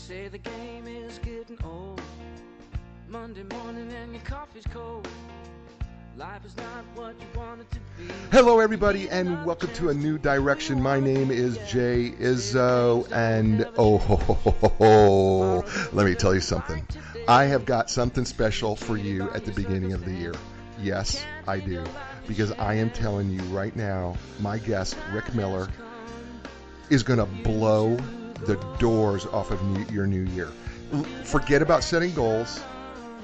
say the game is getting old. Monday morning and your coffee's cold. Life is not what you want it to be. Hello, everybody, and welcome to a new direction. My name is Jay Izzo, and let me tell you something. I have got something special for you at the beginning of the year. Yes, I do, because I am telling you right now, my guest, Rick Miller, is going to blow the doors off of your new year. Forget about setting goals,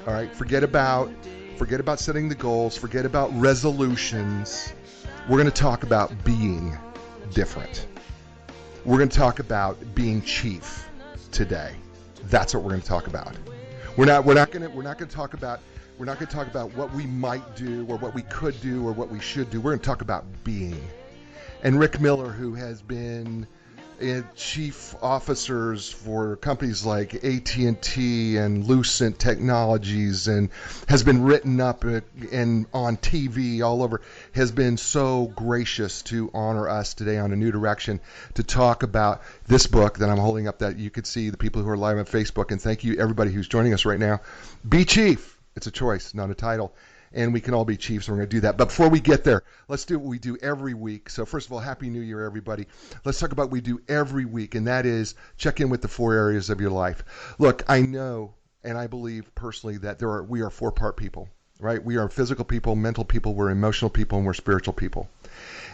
all right? Forget about setting the goals. Forget about resolutions. We're going to talk about being different. We're going to talk about being chief today. That's what we're going to talk about. We're not going to talk about what we might do or what we could do or what we should do. We're going to talk about being. And Rick Miller, who has been chief officers for companies like AT&T and Lucent Technologies, and has been written up and on TV all over, has been so gracious to honor us today on A New Direction to talk about this book that I'm holding up, that you could see the people who are live on Facebook. And thank you everybody who's joining us right now. Be Chief. It's a choice, not a title. And we can all be chiefs, and we're going to do that. But before we get there, let's do what we do every week. So first of all, Happy New Year, everybody. Let's talk about what we do every week, and that is check in with the 4 areas of your life. Look, I know, and I believe personally that we are 4-part people, right? We are physical people, mental people, we're emotional people, and we're spiritual people.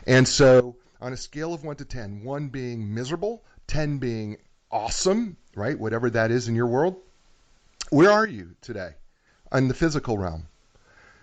And so on a scale of 1 to 10, 1 being miserable, 10 being awesome, right? Whatever that is in your world, where are you today in the physical realm?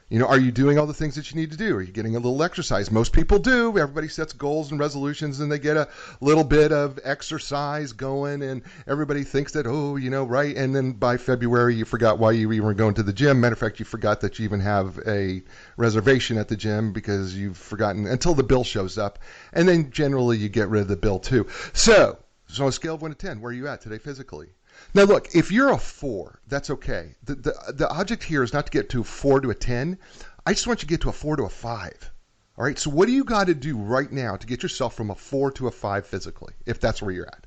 You know, are you doing all the things that you need to do? Are you getting a little exercise? Most people do. Everybody sets goals and resolutions, and they get a little bit of exercise going, and everybody thinks that, right? And then by February, you forgot why you even were going to the gym. Matter of fact, you forgot that you even have a reservation at the gym because you've forgotten until the bill shows up. And then generally you get rid of the bill too. So on a scale of 1 to 10, where are you at today physically? Now, look, if you're a 4, that's okay. The object here is not to get to a 4 to a 10. I just want you to get to a 4 to a 5. All right? So what do you got to do right now to get yourself from a 4 to a 5 physically, if that's where you're at?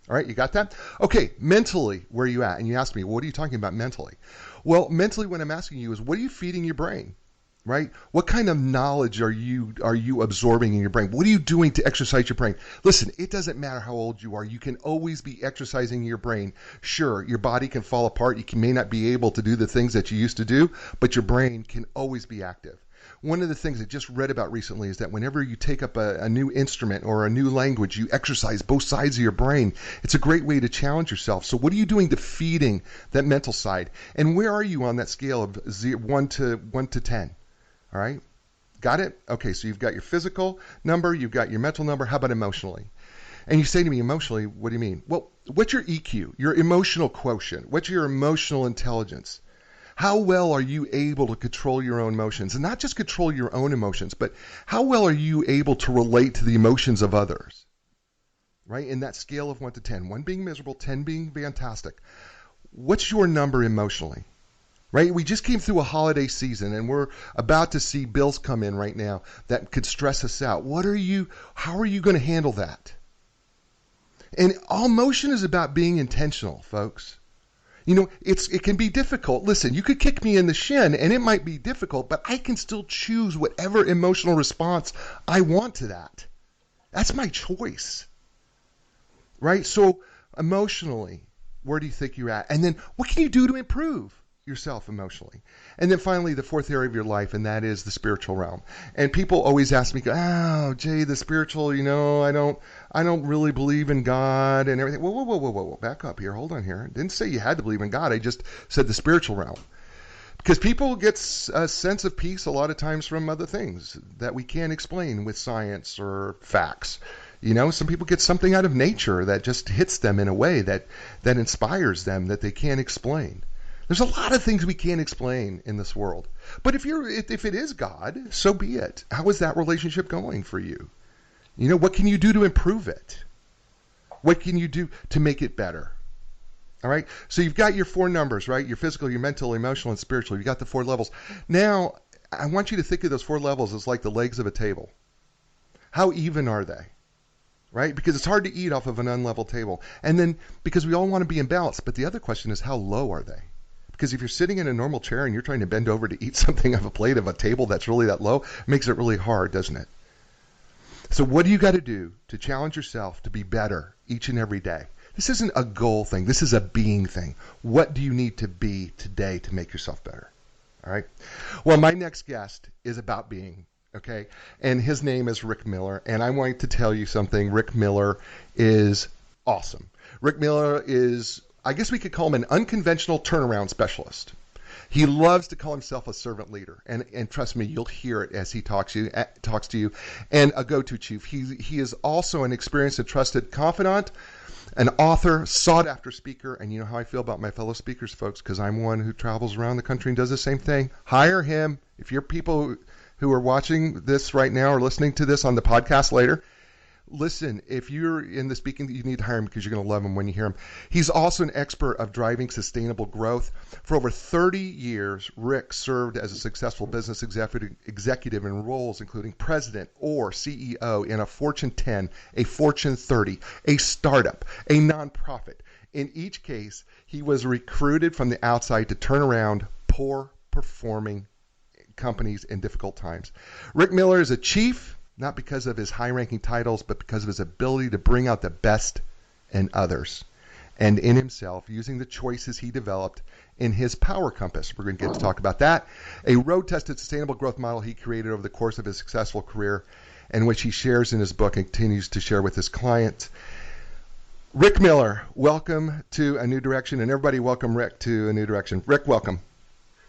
All right? You got that? Okay, mentally, where are you at? And you ask me, what are you talking about mentally? Well, mentally, what I'm asking you is, what are you feeding your brain? Right? What kind of knowledge are you absorbing in your brain? What are you doing to exercise your brain? Listen, it doesn't matter how old you are. You can always be exercising your brain. Sure, your body can fall apart. You may not be able to do the things that you used to do, but your brain can always be active. One of the things I just read about recently is that whenever you take up a new instrument or a new language, you exercise both sides of your brain. It's a great way to challenge yourself. So what are you doing to feeding that mental side? And where are you on that scale of 1 to 10? All right? Got it? Okay, so you've got your physical number, you've got your mental number. How about emotionally? And you say to me, emotionally, what do you mean? Well, what's your EQ, your emotional quotient? What's your emotional intelligence? How well are you able to control your own emotions? And not just control your own emotions, but how well are you able to relate to the emotions of others? Right? In that scale of 1 to 10. 1 being miserable, 10 being fantastic. What's your number emotionally? Right? We just came through a holiday season, and we're about to see bills come in right now that could stress us out. How are you going to handle that? And all emotion is about being intentional, folks. You know, it can be difficult. Listen, you could kick me in the shin, and it might be difficult, but I can still choose whatever emotional response I want to that. That's my choice. Right? So emotionally, where do you think you're at? And then what can you do to improve yourself emotionally? And then finally, the 4th area of your life, and that is the spiritual realm. And people always ask me, "Oh, Jay, the spiritual, I don't really believe in God and everything." Whoa, back up here. Hold on here. I didn't say you had to believe in God. I just said the spiritual realm. Because people get a sense of peace a lot of times from other things that we can't explain with science or facts. Some people get something out of nature that just hits them in a way that inspires them that they can't explain. There's a lot of things we can't explain in this world. But if it is God, so be it. How is that relationship going for you? What can you do to improve it? What can you do to make it better? All right? So you've got your 4 numbers, right? Your physical, your mental, emotional, and spiritual. You've got the 4 levels. Now, I want you to think of those 4 levels as like the legs of a table. How even are they? right? Because it's hard to eat off of an unlevel table. And then because we all want to be in balance, but the other question is, how low are they? Because if you're sitting in a normal chair and you're trying to bend over to eat something off a plate of a table that's really that low, it makes it really hard, doesn't it? So what do you got to do to challenge yourself to be better each and every day? This isn't a goal thing. This is a being thing. What do you need to be today to make yourself better? All right. Well, my next guest is about being, okay? And his name is Rick Miller. And I want to tell you something. Rick Miller is awesome. Rick Miller is, I guess we could call him an unconventional turnaround specialist. He loves to call himself a servant leader, and trust me, you'll hear it as he talks to you, and a go-to chief. He is also an experienced and trusted confidant, an author, sought-after speaker, and you know how I feel about my fellow speakers, folks, because I'm one who travels around the country and does the same thing. Hire him. If you're people who are watching this right now or listening to this on the podcast later, listen, if you're in the speaking, you need to hire him because you're going to love him when you hear him. He's also an expert of driving sustainable growth. For over 30 years, Rick served as a successful business executive in roles including president or CEO in a Fortune 10, a Fortune 30, a startup, a nonprofit. In each case, he was recruited from the outside to turn around poor performing companies in difficult times. Rick Miller is a chief, not because of his high-ranking titles, but because of his ability to bring out the best in others and in himself using the choices he developed in his power compass. We're going to get to talk about that. A road-tested sustainable growth model he created over the course of his successful career, and which he shares in his book and continues to share with his clients. Rick Miller, welcome to A New Direction, and everybody welcome Rick to A New Direction. Rick, welcome.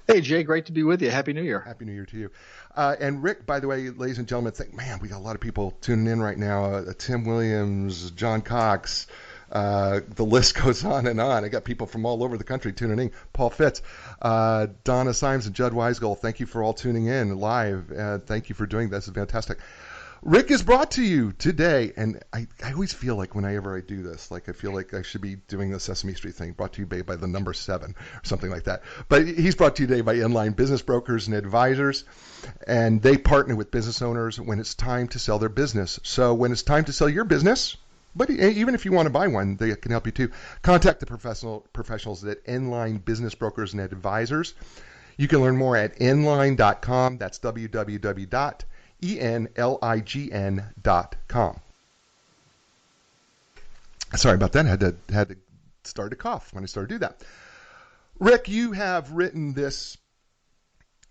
Hey, Jay, great to be with you. Happy New Year. Happy New Year to you. And Rick, by the way, ladies and gentlemen, man, we got a lot of people tuning in right now. Tim Williams, John Cox, the list goes on and on. I got people from all over the country tuning in. Paul Fitz, Donna Symes, and Judd Weisgold, thank you for all tuning in live. Thank you for doing this. It's fantastic. Rick is brought to you today, and I always feel like whenever I do this, like I feel like I should be doing the Sesame Street thing, brought to you by the number 7 or something like that. But he's brought to you today by Inline Business Brokers and Advisors, and they partner with business owners when it's time to sell their business. So when it's time to sell your business, but even if you want to buy one, they can help you too. Contact the professionals at Inline Business Brokers and Advisors. You can learn more at inline.com. That's www.enlign.com. Sorry about that. I had to start to cough when I started to do that. Rick, you have written this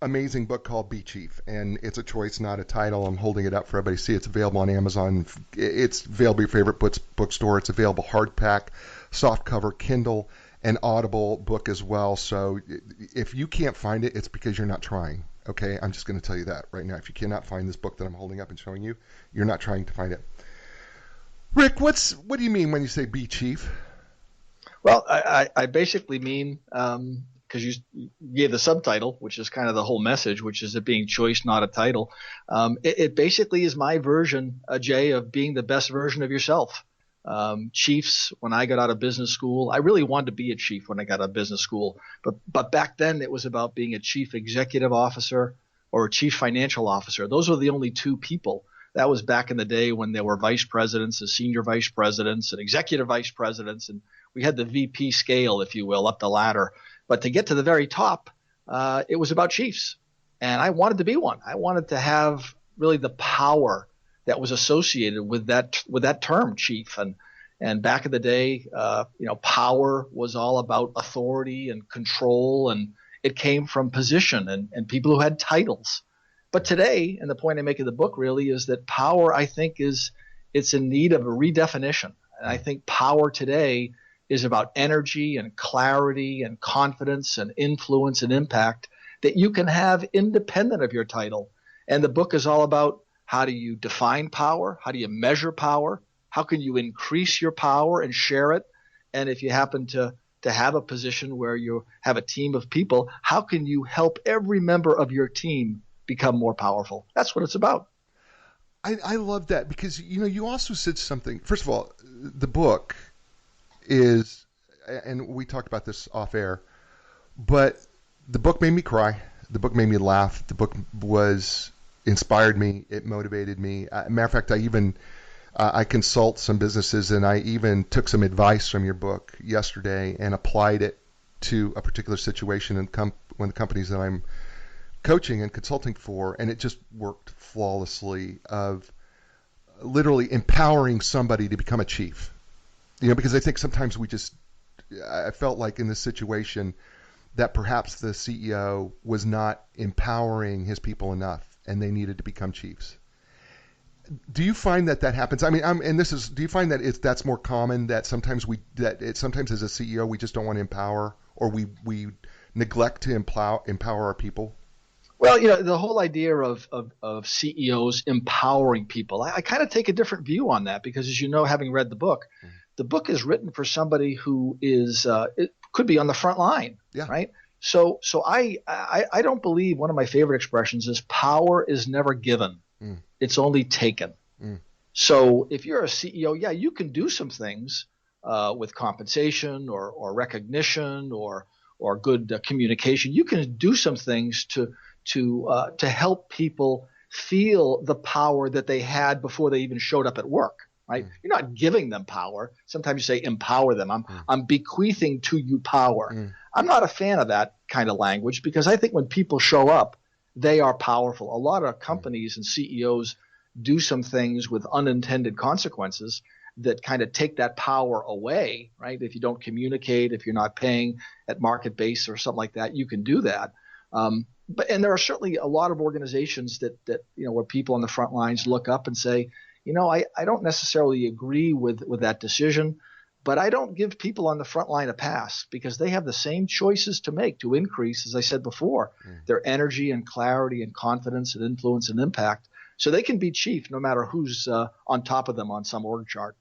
amazing book called Be Chief, and it's a choice, not a title. I'm holding it up for everybody to see. It's available on Amazon. It's available at your favorite bookstore. It's available hardback, softcover, Kindle, and Audible book as well. So if you can't find it, it's because you're not trying. Okay, I'm just going to tell you that right now. If you cannot find this book that I'm holding up and showing you, you're not trying to find it. Rick, what do you mean when you say Be Chief? Well, I basically mean, because you gave the subtitle, which is kind of the whole message, which is it being choice, not a title. It basically is my version, Jay, of being the best version of yourself. Chiefs, when I got out of business school, I really wanted to be a chief when I got out of business school. But back then it was about being a chief executive officer or a chief financial officer. Those were the only two people. That was back in the day when there were vice presidents and senior vice presidents and executive vice presidents. And we had the VP scale, if you will, up the ladder. But to get to the very top, it was about chiefs. And I wanted to be one. I wanted to have really the power that was associated with that term, chief. And back in the day, power was all about authority and control, and it came from position and people who had titles. But today, and the point I make in the book really is that power, I think, it's in need of a redefinition. And I think power today is about energy and clarity and confidence and influence and impact that you can have independent of your title. And the book is all about how do you define power? How do you measure power? How can you increase your power and share it? And if you happen to have a position where you have a team of people, how can you help every member of your team become more powerful? That's what it's about. I love that because, you also said something. First of all, the book is, and we talked about this off air, but the book made me cry. The book made me laugh. The book inspired me. It motivated me. Matter of fact, I I consult some businesses, and I even took some advice from your book yesterday and applied it to a particular situation in one of the companies that I'm coaching and consulting for, and it just worked flawlessly, of literally empowering somebody to become a chief. Because I think sometimes I felt like in this situation that perhaps the CEO was not empowering his people enough, and they needed to become chiefs. Do you find that happens? I mean, do you find that that's more common, that sometimes sometimes as a CEO we just don't want to empower, or we neglect to empower our people? Well, the whole idea of CEOs empowering people, I kind of take a different view on that, because, as you know, having read the book is written for somebody who it could be on the front line, right? So I don't believe, one of my favorite expressions is, power is never given. It's only taken. So if you're a CEO, you can do some things with compensation or recognition or good communication. You can do some things to help people feel the power that they had before they even showed up at work. Right? You're not giving them power. Sometimes you say empower them. I'm bequeathing to you power. I'm not a fan of that kind of language, because I think when people show up, they are powerful. A lot of companies and CEOs do some things with unintended consequences that kind of take that power away, right? If you don't communicate, if you're not paying at market base or something like that, you can do that. And there are certainly a lot of organizations that where people on the front lines look up and say, I don't necessarily agree with that decision, but I don't give people on the front line a pass, because they have the same choices to make to increase, as I said before, their energy and clarity and confidence and influence and impact, so they can be chief no matter who's on top of them on some org chart.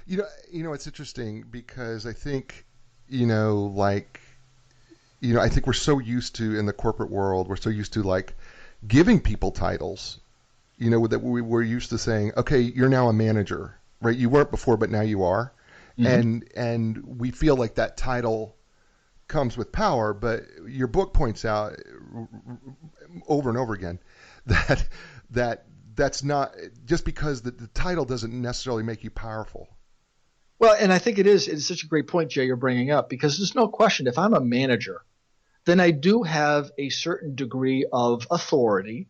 It's interesting, because I think, I think we're so used to, in the corporate world, we're so used to giving people titles. That we were used to saying, okay, you're now a manager, right? You weren't before, but now you are. And we feel like that title comes with power, but your book points out over and over again that's not, just because the title doesn't necessarily make you powerful. Well, and I think it's such a great point, Jay, you're bringing up, because there's no question, if I'm a manager, then I do have a certain degree of authority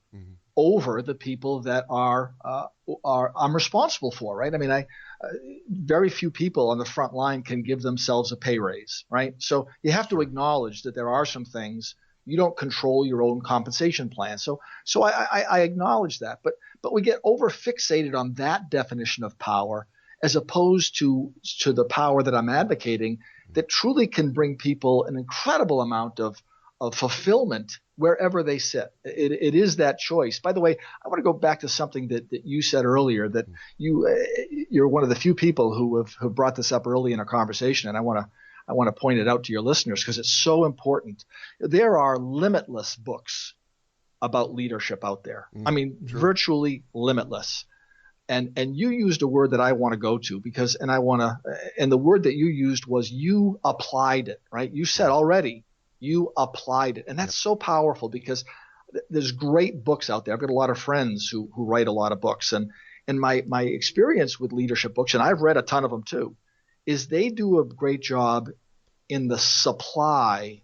over the people that I'm responsible for, right? I mean, very few people on the front line can give themselves a pay raise, right? So you have to acknowledge that there are some things you don't control your own compensation plan. So I acknowledge that, but we get over fixated on that definition of power, as opposed to the power that I'm advocating, that truly can bring people an incredible amount of fulfillment wherever they sit. It is that choice. By the way, I want to go back to something that you said earlier, that you're one of the few people who have brought this up early in our conversation, and I want to point it out to your listeners, because it's so important. There are limitless books about leadership out there. I mean, virtually limitless. And you used a word that I want to go to, and the word that you used was, you applied it, right? You said already, you applied it. And that's so powerful, because there's great books out there. I've got a lot of friends who write a lot of books, and my experience with leadership books, and I've read a ton of them too, is they do a great job in the supply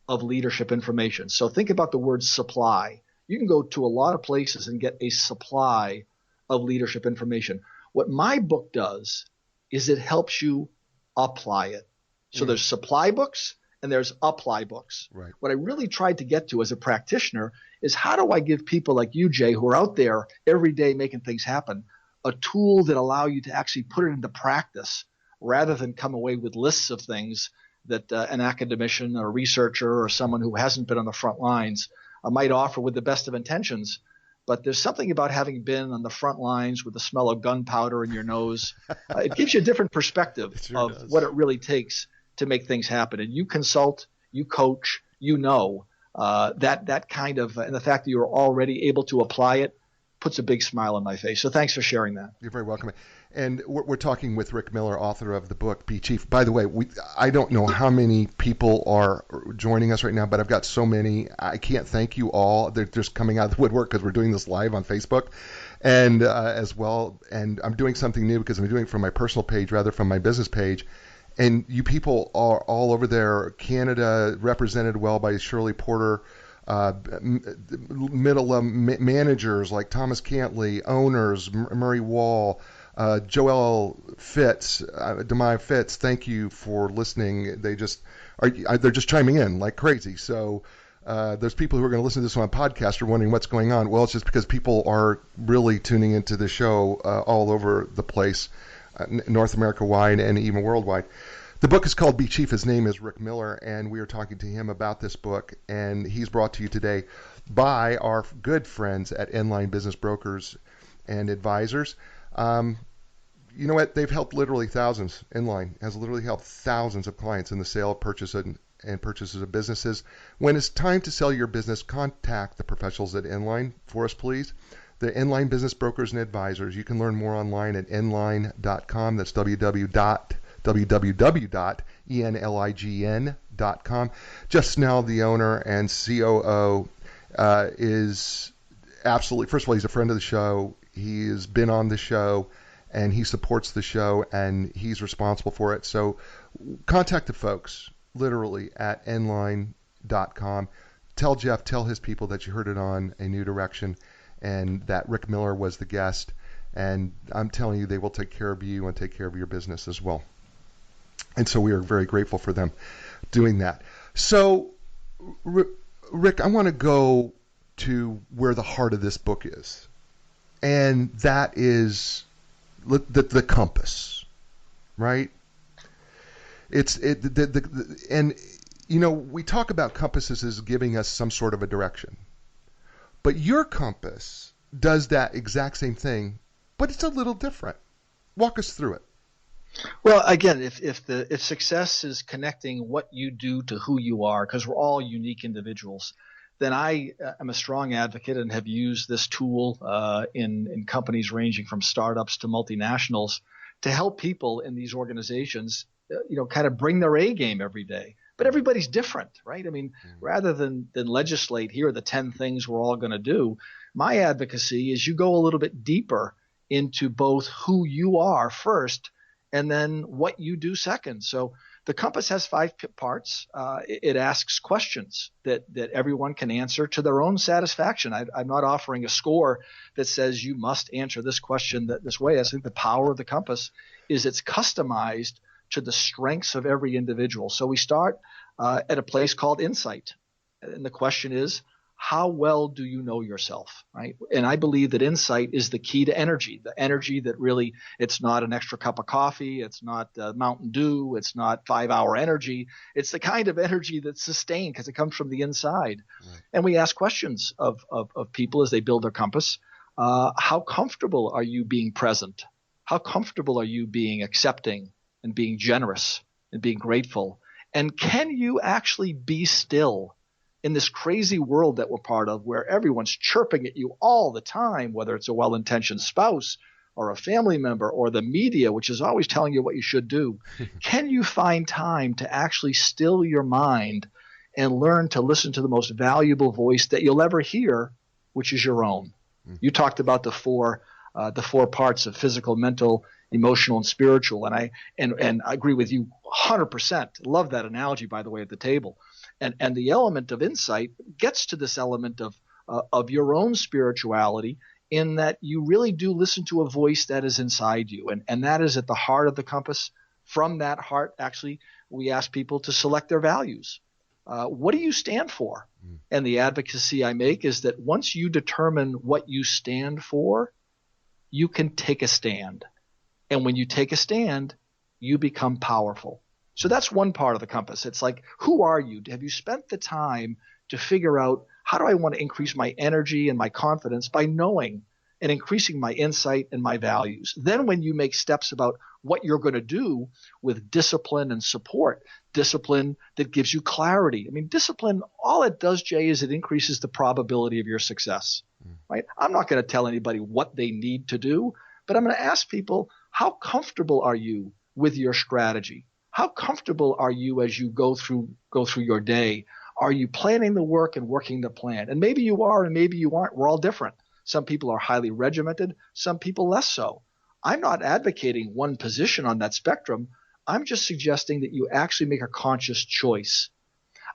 of leadership information. So think about the word supply. You can go to a lot of places and get a supply of leadership information. What my book does is it helps you apply it. So there's supply books and there's apply books. Right. What I really tried to get to as a practitioner is, how do I give people like you, Jay, who are out there every day making things happen, a tool that allow you to actually put it into practice, rather than come away with lists of things that an academician or a researcher or someone who hasn't been on the front lines might offer with the best of intentions. But there's something about having been on the front lines with the smell of gunpowder in your nose. It gives you a different perspective of what it really takes to make things happen. And you consult, you coach, that kind of, and the fact that you're already able to apply it puts a big smile on my face. So thanks for sharing that. You're very welcome. And we're talking with Rick Miller, author of the book, Be Chief. By the way, I don't know how many people are joining us right now, but I've got so many. I can't thank you all. They're just coming out of the woodwork because we're doing this live on Facebook. and as well. And I'm doing something new because I'm doing it from my personal page rather from my business page. And you people are all over there. Canada, represented well by Shirley Porter, middle managers like Thomas Cantley, owners, Murray Wall, Joelle Fitz, Demai Fitz. Thank you for listening. They're just chiming in like crazy. So there's people who are going to listen to this on a podcast are wondering what's going on. Well, it's just because people are really tuning into the show all over the place. North America wide and even worldwide. The book is called Be Chief. His name is Rick Miller, and we are talking to him about this book. And he's brought to you today by our good friends at Inline Business Brokers and Advisors. You know what? They've helped literally thousands. Inline has literally helped thousands of clients in the sale, purchase, and purchases of businesses. When it's time to sell your business, contact the professionals at Inline for us, please. The Inline Business Brokers and Advisors. You can learn more online at inline.com. That's www.enlign.com. Jeff Snell, the owner and COO, is absolutely, first of all, he's a friend of the show. He has been on the show, and he supports the show, and he's responsible for it. So contact the folks, literally, at inline.com. Tell Jeff, tell his people that you heard it on A New Direction, and that Rick Miller was the guest, and I'm telling you, they will take care of you and take care of your business as well. And so we are very grateful for them doing that. So, Rick, I want to go to where the heart of this book is, and that is the compass, right? And you know, we talk about compasses as giving us some sort of a direction. But your compass does that exact same thing, but it's a little different. Walk us through it. Well, again, if success is connecting what you do to who you are, because we're all unique individuals, then I am a strong advocate and have used this tool in companies ranging from startups to multinationals to help people in these organizations, kind of bring their A game every day. But everybody's different, right? I mean, rather than legislate, here are the 10 things we're all going to do, my advocacy is you go a little bit deeper into both who you are first and then what you do second. So the compass has 5 parts. It asks questions that everyone can answer to their own satisfaction. I'm not offering a score that says you must answer this question this way. I think the power of the compass is it's customized to the strengths of every individual. So we start at a place called insight. And the question is, how well do you know yourself, right? And I believe that insight is the key to energy, the energy that really, it's not an extra cup of coffee, it's not Mountain Dew, it's not 5-hour energy. It's the kind of energy that's sustained because it comes from the inside. Right. And we ask questions of people as they build their compass. How comfortable are you being present? How comfortable are you being accepting and being generous and being grateful? And can you actually be still in this crazy world that we're part of where everyone's chirping at you all the time, whether it's a well-intentioned spouse or a family member or the media, which is always telling you what you should do? Can you find time to actually still your mind and learn to listen to the most valuable voice that you'll ever hear, which is your own? You talked about the four parts of physical, mental, emotional, and spiritual. And I agree with you 100%. Love that analogy, by the way, at the table. And the element of insight gets to this element of your own spirituality, in that you really do listen to a voice that is inside you. And that is at the heart of the compass. From that heart, actually, we ask people to select their values. What do you stand for? And the advocacy I make is that once you determine what you stand for, you can take a stand. And when you take a stand, you become powerful. So that's one part of the compass. It's like, who are you? Have you spent the time to figure out, how do I want to increase my energy and my confidence by knowing and increasing my insight and my values? Then when you make steps about what you're going to do with discipline and support, discipline that gives you clarity. I mean, discipline, all it does, Jay, is it increases the probability of your success, right? I'm not going to tell anybody what they need to do, but I'm going to ask people, how comfortable are you with your strategy? How comfortable are you as you go through your day? Are you planning the work and working the plan? And maybe you are and maybe you aren't. We're all different. Some people are highly regimented, some people less so. I'm not advocating one position on that spectrum. I'm just suggesting that you actually make a conscious choice.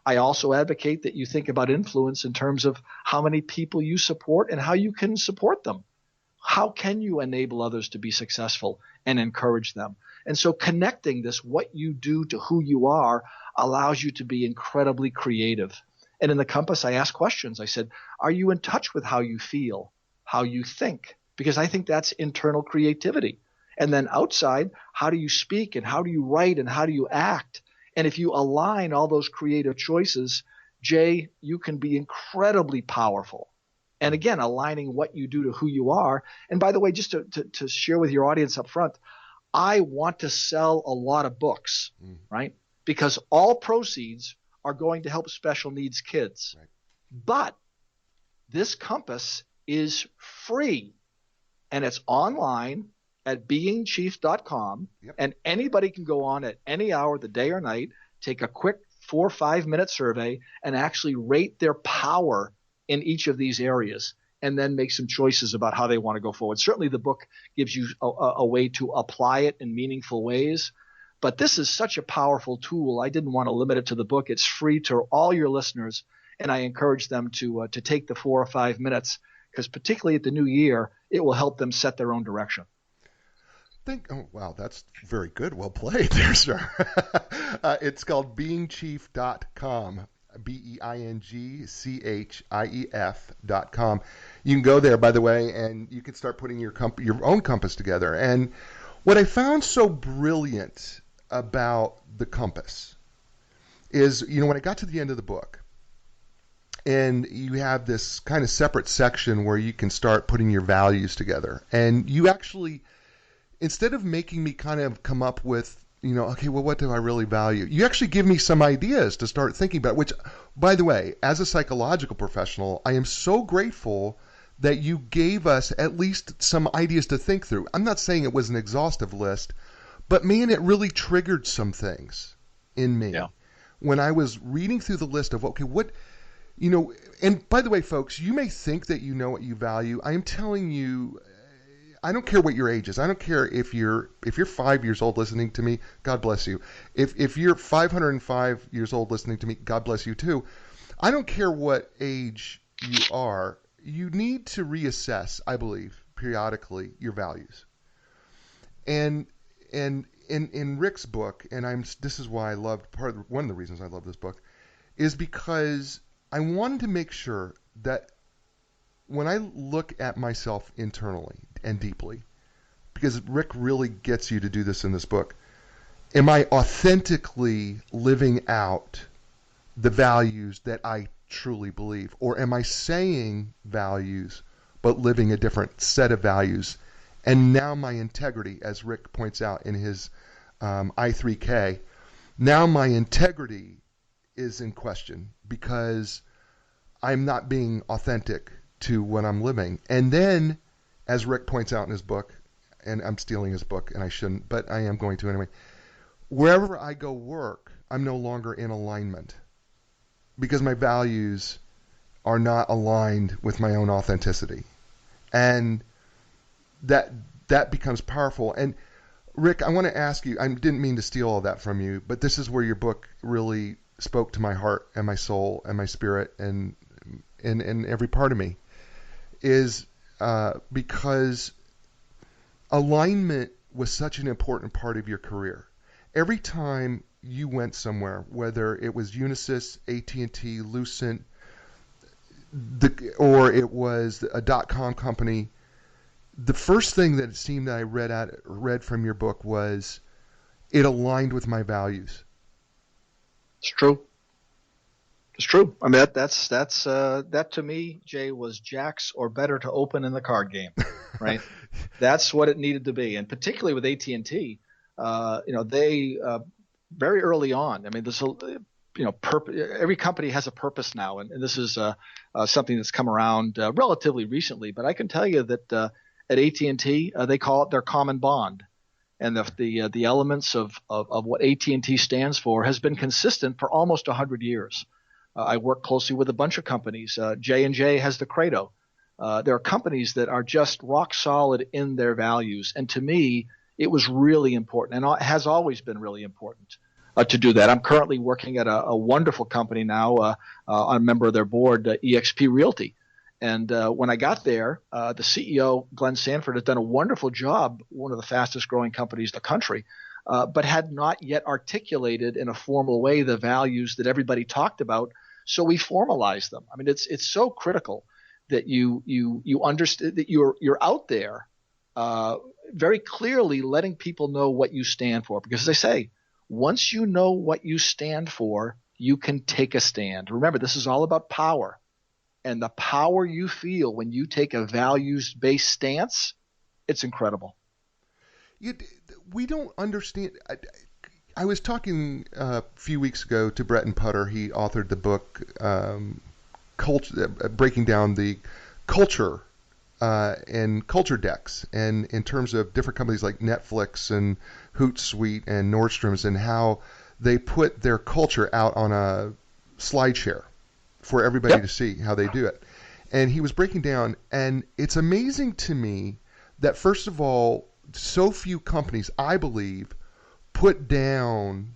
I also advocate that you think about influence in terms of how many people you support and how you can support them. How can you enable others to be successful and encourage them? And so connecting this, what you do to who you are, allows you to be incredibly creative. And in the compass, I ask questions. I said, are you in touch with how you feel, how you think? Because I think that's internal creativity. And then outside, how do you speak and how do you write and how do you act? And if you align all those creative choices, Jay, you can be incredibly powerful. And again, aligning what you do to who you are. And by the way, just to share with your audience up front, I want to sell a lot of books, right? Because all proceeds are going to help special needs kids. Right. But this compass is free, and it's online at beingchief.com. Yep. And anybody can go on at any hour of the day or night, take a quick 4 or 5 minute survey, and actually rate their power in each of these areas, and then make some choices about how they want to go forward. Certainly the book gives you a way to apply it in meaningful ways, but this is such a powerful tool. I didn't want to limit it to the book. It's free to all your listeners, and I encourage them to take the 4 or 5 minutes, because particularly at the new year, it will help them set their own direction. Oh, wow, that's very good. Well played there, sir. It's called beingchief.com. beingchief.com. You can go there, by the way, and you can start putting your own compass together. And what I found so brilliant about the compass is, when I got to the end of the book, and you have this kind of separate section where you can start putting your values together, and you actually, instead of making me kind of come up with, okay, well, what do I really value? You actually give me some ideas to start thinking about, which, by the way, as a psychological professional, I am so grateful that you gave us at least some ideas to think through. I'm not saying it was an exhaustive list, but man, it really triggered some things in me. Yeah. When I was reading through the list of, okay, what, and by the way, folks, you may think that you know what you value. I am telling you, I don't care what your age is. I don't care if you're 5 years old listening to me, God bless you. If you're 505 years old listening to me, God bless you too. I don't care what age you are. You need to reassess, I believe, periodically your values. And in Rick's book, and this is why I loved one of the reasons I love this book, is because I wanted to make sure that when I look at myself internally and deeply, because Rick really gets you to do this in this book, am I authentically living out the values that I truly believe? Or am I saying values but living a different set of values? And now my integrity, as Rick points out in his I3K, now my integrity is in question because I'm not being authentic to what I'm living. And then, as Rick points out in his book, and I'm stealing his book, and I shouldn't, but I am going to anyway, wherever I go work, I'm no longer in alignment because my values are not aligned with my own authenticity. And that becomes powerful. And Rick, I want to ask you, I didn't mean to steal all that from you, but this is where your book really spoke to my heart and my soul and my spirit and every part of me, is because alignment was such an important part of your career. Every time you went somewhere, whether it was Unisys, AT&T, Lucent, or it was a .com company, the first thing that it seemed that I read from your book was it aligned with my values. It's true. It's true. I mean, that to me, Jay, was Jack's or better to open in the card game, right? That's what it needed to be, and particularly with AT&T, they very early on. I mean, there's every company has a purpose now, and this is something that's come around relatively recently. But I can tell you that at AT&T, they call it their common bond, and the elements of what AT&T stands for has been consistent for almost 100 years. I work closely with a bunch of companies. J&J has the credo, There are companies that are just rock solid in their values. And to me, it was really important and has always been really important to do that. I'm currently working at a wonderful company now. I'm a member of their board, eXp Realty. And when I got there, the CEO, Glenn Sanford, has done a wonderful job, one of the fastest growing companies in the country, but had not yet articulated in a formal way the values that everybody talked about. So we formalized them. I mean, it's so critical that you understand that you're out there very clearly letting people know what you stand for. Because as I say, once you know what you stand for, you can take a stand. Remember, this is all about power. And the power you feel when you take a values-based stance, it's incredible. We don't understand. I was talking a few weeks ago to Breton Putter. He authored the book breaking down the culture and culture decks, and in terms of different companies like Netflix and Hootsuite and Nordstrom's, and how they put their culture out on a slide share for everybody to see how they do it. And he was breaking down, and it's amazing to me that, first of all, so few companies, I believe, put down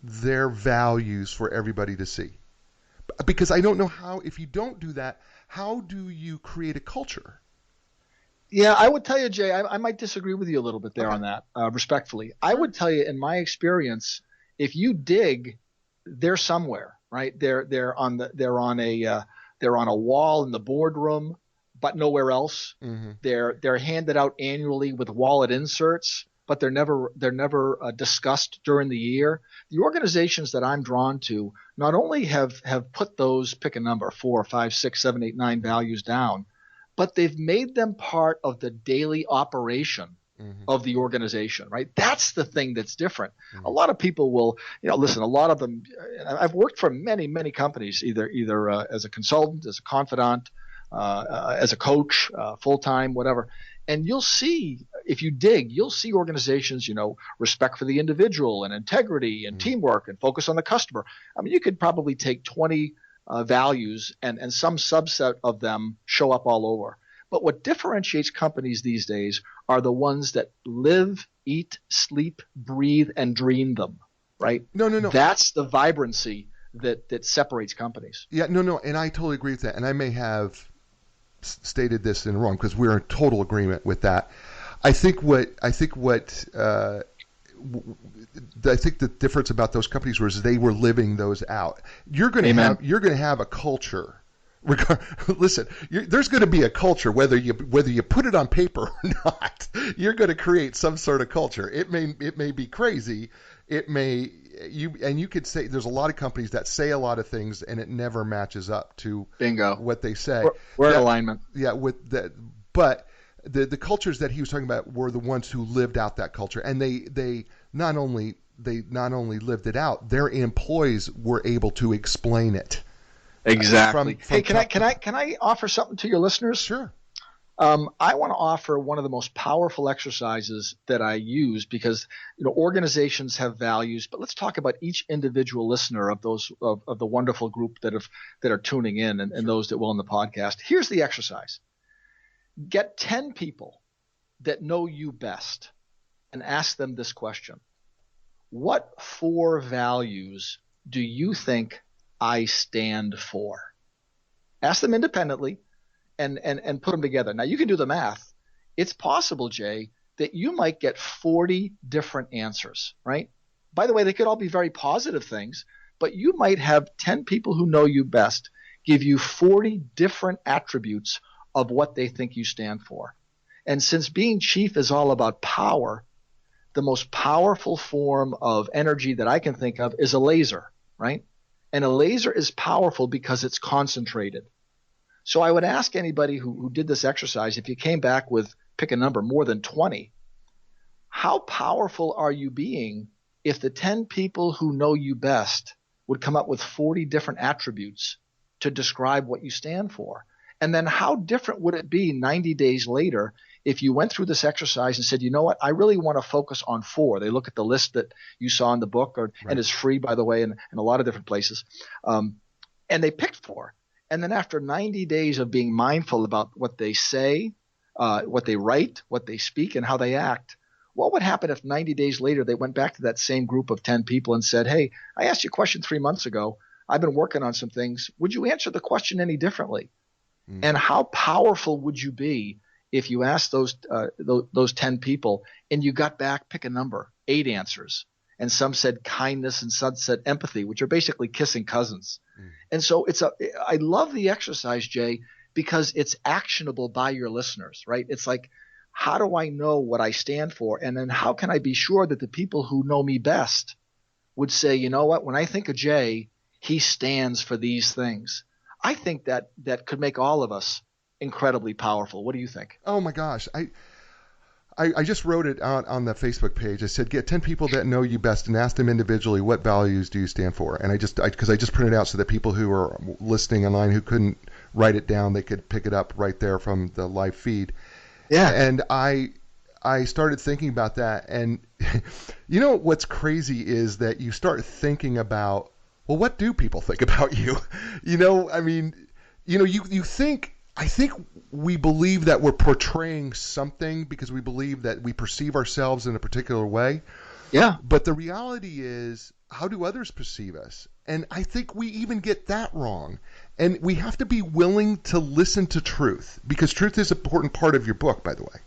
their values for everybody to see. Because I don't know how, if you don't do that, how do you create a culture? Yeah, I would tell you, Jay, I might disagree with you a little bit there on that, respectfully. I would tell you, in my experience, if you dig, they're somewhere, right? They're on a wall in the boardroom, but nowhere else. Mm-hmm. They're handed out annually with wallet inserts, but they're never discussed during the year. The organizations that I'm drawn to not only have put those, pick a number, 4, 5, 6, 7, 8, 9 values down, but they've made them part of the daily operation of the organization, right? That's the thing that's different. A lot of people will, listen, a lot of them, I've worked for many, many companies, either as a consultant, as a confidant, as a coach, full-time, whatever. And you'll see, if you dig, you'll see organizations, respect for the individual and integrity and teamwork and focus on the customer. I mean, you could probably take 20 values and some subset of them show up all over. But what differentiates companies these days are the ones that live, eat, sleep, breathe, and dream them, right? No. That's the vibrancy that separates companies. Yeah, no, and I totally agree with that. And I may have stated this in wrong, because we're in total agreement with that. I think the difference about those companies was they were living those out. You're going to have a culture. Listen, there's going to be a culture whether you put it on paper or not. You're going to create some sort of culture. It may be crazy. You could say there's a lot of companies that say a lot of things and it never matches up to what they say. We're in alignment. Yeah, with that. But the cultures that he was talking about were the ones who lived out that culture, and they not only lived it out, their employees were able to explain it. Exactly. Can I offer something to your listeners? Sure. I want to offer one of the most powerful exercises that I use, because organizations have values, but let's talk about each individual listener of those of the wonderful group that are tuning in and those that will in the podcast. Here's the exercise. Get 10 people that know you best and ask them this question. What 4 values do you think I stand for? Ask them independently and put them together. Now, you can do the math. It's possible, Jay, that you might get 40 different answers, right? By the way, they could all be very positive things, but you might have 10 people who know you best give you 40 different attributes of what they think you stand for. And since being chief is all about power, the most powerful form of energy that I can think of is a laser, right? And a laser is powerful because it's concentrated. So I would ask anybody who did this exercise, if you came back with, pick a number, more than 20, how powerful are you being if the 10 people who know you best would come up with 40 different attributes to describe what you stand for? And then how different would it be 90 days later if you went through this exercise and said, you know what, I really want to focus on 4. They look at the list that you saw in the book, and it's free, by the way, in a lot of different places. And they picked 4. And then after 90 days of being mindful about what they say, what they write, what they speak, and how they act, what would happen if 90 days later they went back to that same group of 10 people and said, hey, I asked you a question 3 months ago. I've been working on some things. Would you answer the question any differently? And how powerful would you be if you asked those 10 people and you got back, pick a number, 8 answers, and some said kindness and some said empathy, which are basically kissing cousins. And so I love the exercise, Jay, because it's actionable by your listeners, right? It's like, how do I know what I stand for? And then how can I be sure that the people who know me best would say, you know what, when I think of Jay, he stands for these things. I think that could make all of us incredibly powerful. What do you think? Oh my gosh. I just wrote it on the Facebook page. I said, get 10 people that know you best and ask them individually, what values do you stand for? And because I just printed out so that people who are listening online who couldn't write it down, they could pick it up right there from the live feed. Yeah. And I started thinking about that. And you know, what's crazy is that you start thinking about, well, what do people think about you? You know, I mean, you know, you think, I think we believe that we're portraying something because we believe that we perceive ourselves in a particular way. Yeah. But the reality is, how do others perceive us? And I think we even get that wrong. And we have to be willing to listen to truth, because truth is an important part of your book, by the way.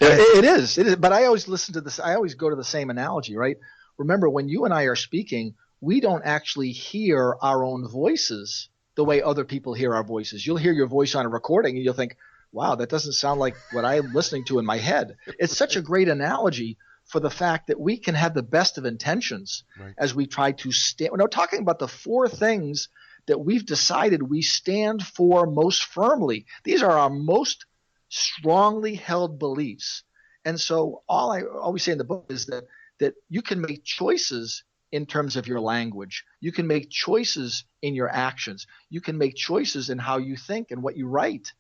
It is. But I always listen to this. I always go to the same analogy, right? Remember, when you and I are speaking, we don't actually hear our own voices the way other people hear our voices. You'll hear your voice on a recording and you'll think, wow, that doesn't sound like what I'm listening to in my head. It's such a great analogy for the fact that we can have the best of intentions as we try to stand. We're not talking about the 4 things that we've decided we stand for most firmly. These are our most strongly held beliefs. And so all I always say in the book is that you can make choices in terms of your language. You can make choices in your actions. You can make choices in how you think and what you write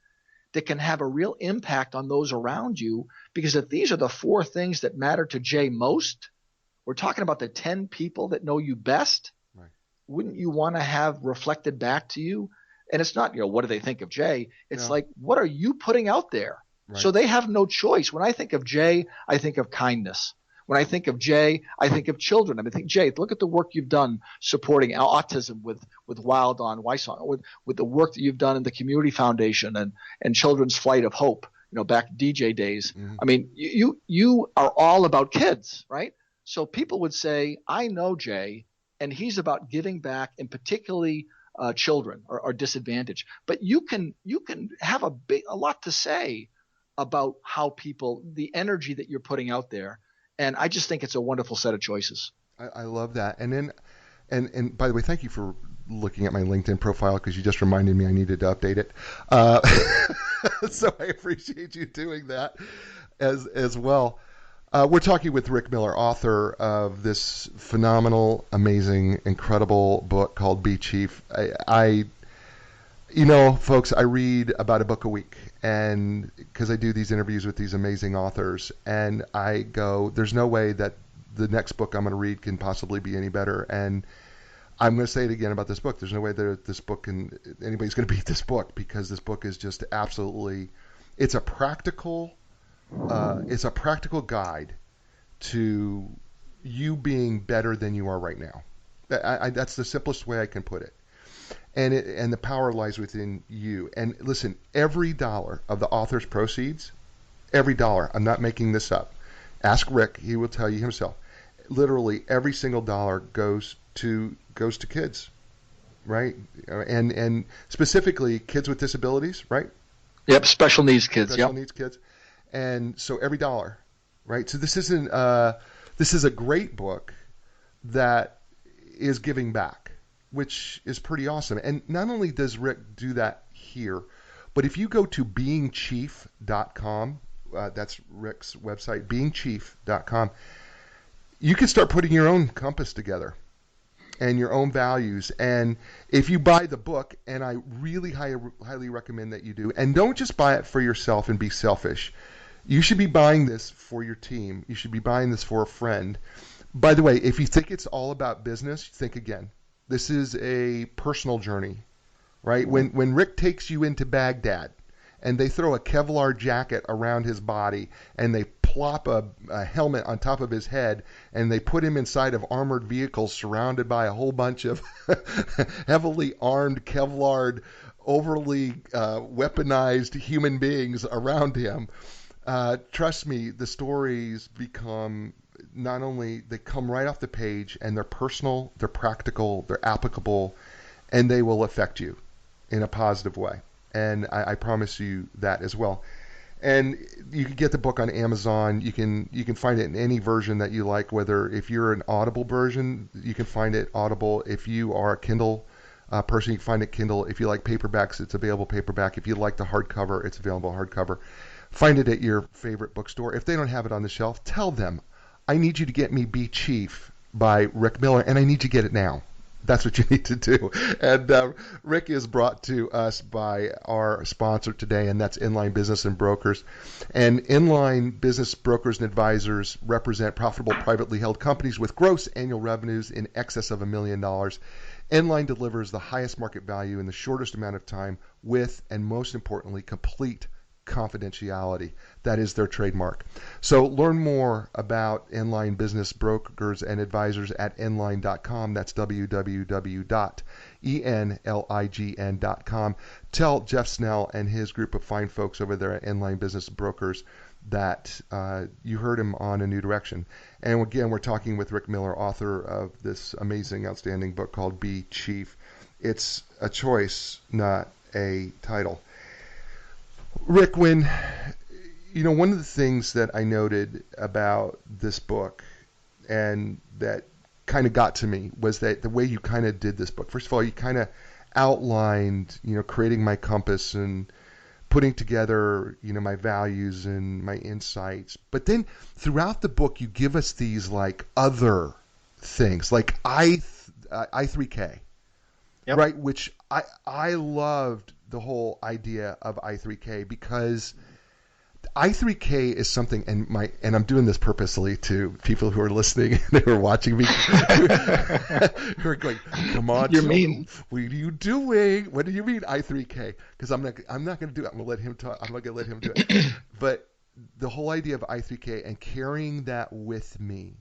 that can have a real impact on those around you. Because if these are the 4 things that matter to Jay most, we're talking about the 10 people that know you best. Right. Wouldn't you want to have reflected back to you? And it's not, what do they think of Jay? It's like, what are you putting out there? Right. So they have no choice. When I think of Jay, I think of kindness. When I think of Jay, I think of children. I think, Jay, look at the work you've done supporting autism with Wild on Wysong, with the work that you've done in the Community Foundation and Children's Flight of Hope, back DJ days. Mm-hmm. I mean, you are all about kids, right? So people would say, I know Jay, and he's about giving back, and particularly children or disadvantaged. But you can have a lot to say about how people, the energy that you're putting out there. And I just think it's a wonderful set of choices. I love that. And then, and by the way, thank you for looking at my LinkedIn profile, because you just reminded me I needed to update it. So I appreciate you doing that as well. We're talking with Rick Miller, author of this phenomenal, amazing, incredible book called Be Chief. Folks, I read about a book a week, and because I do these interviews with these amazing authors, and I go, there's no way that the next book I'm going to read can possibly be any better. And I'm going to say it again about this book. There's no way that anybody's going to beat this book, because this book is just absolutely, it's a practical guide to you being better than you are right now. That's the simplest way I can put it. And the power lies within you. And listen, every dollar of the author's proceeds, every dollar, I'm not making this up. Ask Rick, he will tell you himself. Literally every single dollar goes to kids, right? And specifically kids with disabilities, right? Yep, special needs kids. Special needs kids. And so every dollar, right? So this is a great book that is giving back, which is pretty awesome. And not only does Rick do that here, but if you go to beingchief.com, that's Rick's website, beingchief.com, you can start putting your own compass together and your own values. And if you buy the book, and I really highly recommend that you do, and don't just buy it for yourself and be selfish. You should be buying this for your team. You should be buying this for a friend. By the way, if you think it's all about business, think again. This is a personal journey right? When Rick takes you into Baghdad and they throw a Kevlar jacket around his body and they plop a helmet on top of his head and they put him inside of armored vehicles surrounded by a whole bunch of heavily armed Kevlar, overly weaponized human beings around him. Trust me, the stories become not only, they come right off the page and they're personal, they're practical, they're applicable, and they will affect you in a positive way. And I promise you that as well. And you can get the book on Amazon. You can find it in any version that you like. Whether if you're an Audible version, you can find it Audible. If you are a Kindle person, you can find it Kindle. If you like paperbacks, it's available paperback. If you like the hardcover, it's available hardcover. Find it at your favorite bookstore. If they don't have it on the shelf, tell them, I need you to get me Be Chief by Rick Miller, and I need you to get it now. That's what you need to do. And Rick is brought to us by our sponsor today, and that's Inline Business and Brokers. And Inline Business Brokers and Advisors represent profitable privately held companies with gross annual revenues in excess of $1 million. Inline delivers the highest market value in the shortest amount of time with, and most importantly, complete confidentiality. That is their trademark. So learn more about Inline Business Brokers and Advisors at inline.com. That's www.enlign.com. Tell Jeff Snell and his group of fine folks over there at Inline Business Brokers that you heard him on A New Direction. And again, we're talking with Rick Miller, author of this amazing, outstanding book called Be Chief. It's a choice, not a title. Rick, one of the things that I noted about this book and that kind of got to me was that the way you kind of did this book. First of all, you kind of outlined, creating my compass and putting together, my values and my insights. But then throughout the book, you give us these like other things, like I3K, yep. Right? Which I loved the whole idea of I3K because I3K is something, and I'm doing this purposely to people who are listening and who are watching me, who are going, "Come on, you're mean. What are you doing? What do you mean I3K?" Because I'm not going to do it. I'm going to let him talk. I'm going to let him do it. But the whole idea of I3K and carrying that with me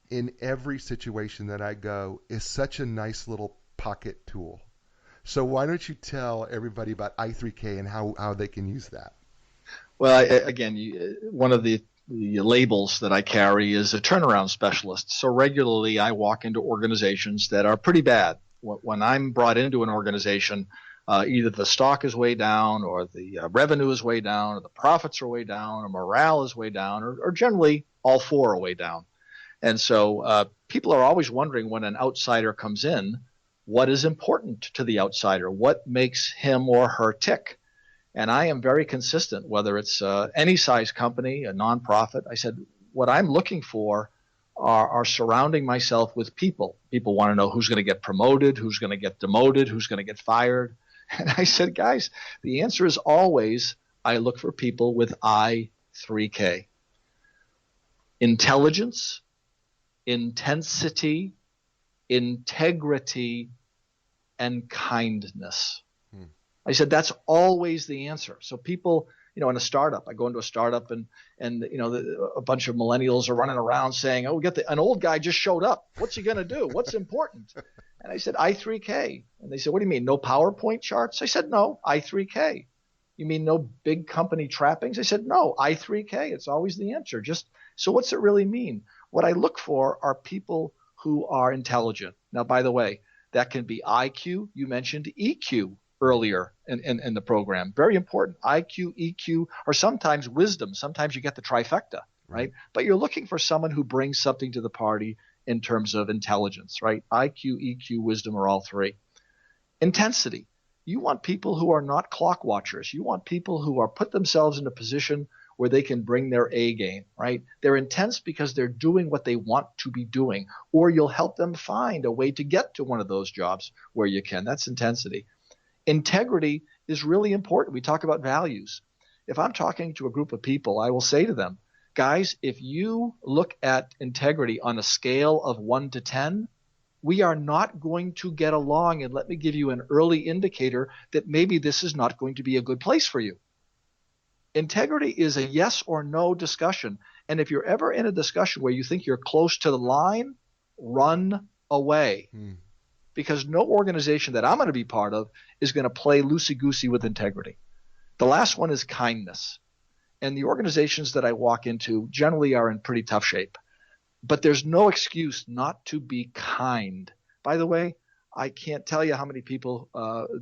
in every situation that I go is such a nice little pocket tool. So why don't you tell everybody about I3K and how they can use that? Well, one of the labels that I carry is a turnaround specialist. So regularly I walk into organizations that are pretty bad. When I'm brought into an organization, either the stock is way down or the revenue is way down or the profits are way down or morale is way down or generally all four are way down. And so people are always wondering when an outsider comes in, what is important to the outsider? What makes him or her tick? And I am very consistent, whether it's any size company, a nonprofit. I said, what I'm looking for are surrounding myself with people. People want to know who's going to get promoted, who's going to get demoted, who's going to get fired. And I said, guys, the answer is always I look for people with I3K. Intelligence, intensity, integrity, and kindness. I said, that's always the answer. So people, in a startup, I go into a startup and a bunch of millennials are running around saying, oh, an old guy just showed up. What's he going to do? What's important? And I said, I3K. And they said, what do you mean? No PowerPoint charts? I said, no, I3K. You mean no big company trappings? I said, no, I3K. It's always the answer. So what's it really mean? What I look for are people who are intelligent. Now, by the way, that can be IQ. You mentioned EQ earlier in the program. Very important. IQ, EQ, or sometimes wisdom. Sometimes you get the trifecta, right? But you're looking for someone who brings something to the party in terms of intelligence, right? IQ, EQ, wisdom are all three. Intensity. You want people who are not clock watchers. You want people who are put themselves in a position where they can bring their A game, right? They're intense because they're doing what they want to be doing, or you'll help them find a way to get to one of those jobs where you can. That's intensity. Integrity is really important. We talk about values. If I'm talking to a group of people, I will say to them, guys, if you look at integrity on a scale of 1 to 10, we are not going to get along. And let me give you an early indicator that maybe this is not going to be a good place for you. Integrity is a yes or no discussion. And if you're ever in a discussion where you think you're close to the line, run away. Because no organization that I'm going to be part of is going to play loosey-goosey with integrity. The last one is kindness. And the organizations that I walk into generally are in pretty tough shape. But there's no excuse not to be kind. By the way, I can't tell you how many people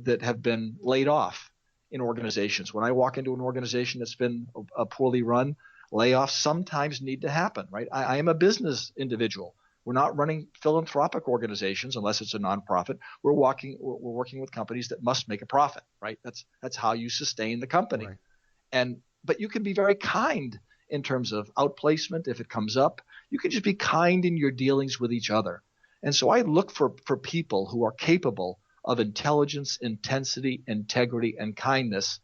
that have been laid off in organizations. When I walk into an organization that's been poorly run, layoffs sometimes need to happen, right? I am a business individual. We're not running philanthropic organizations unless it's a nonprofit. We're working with companies that must make a profit, right? That's how you sustain the company. Right. But you can be very kind in terms of outplacement if it comes up. You can just be kind in your dealings with each other. And so I look for people who are capable of intelligence, intensity, integrity, and kindness.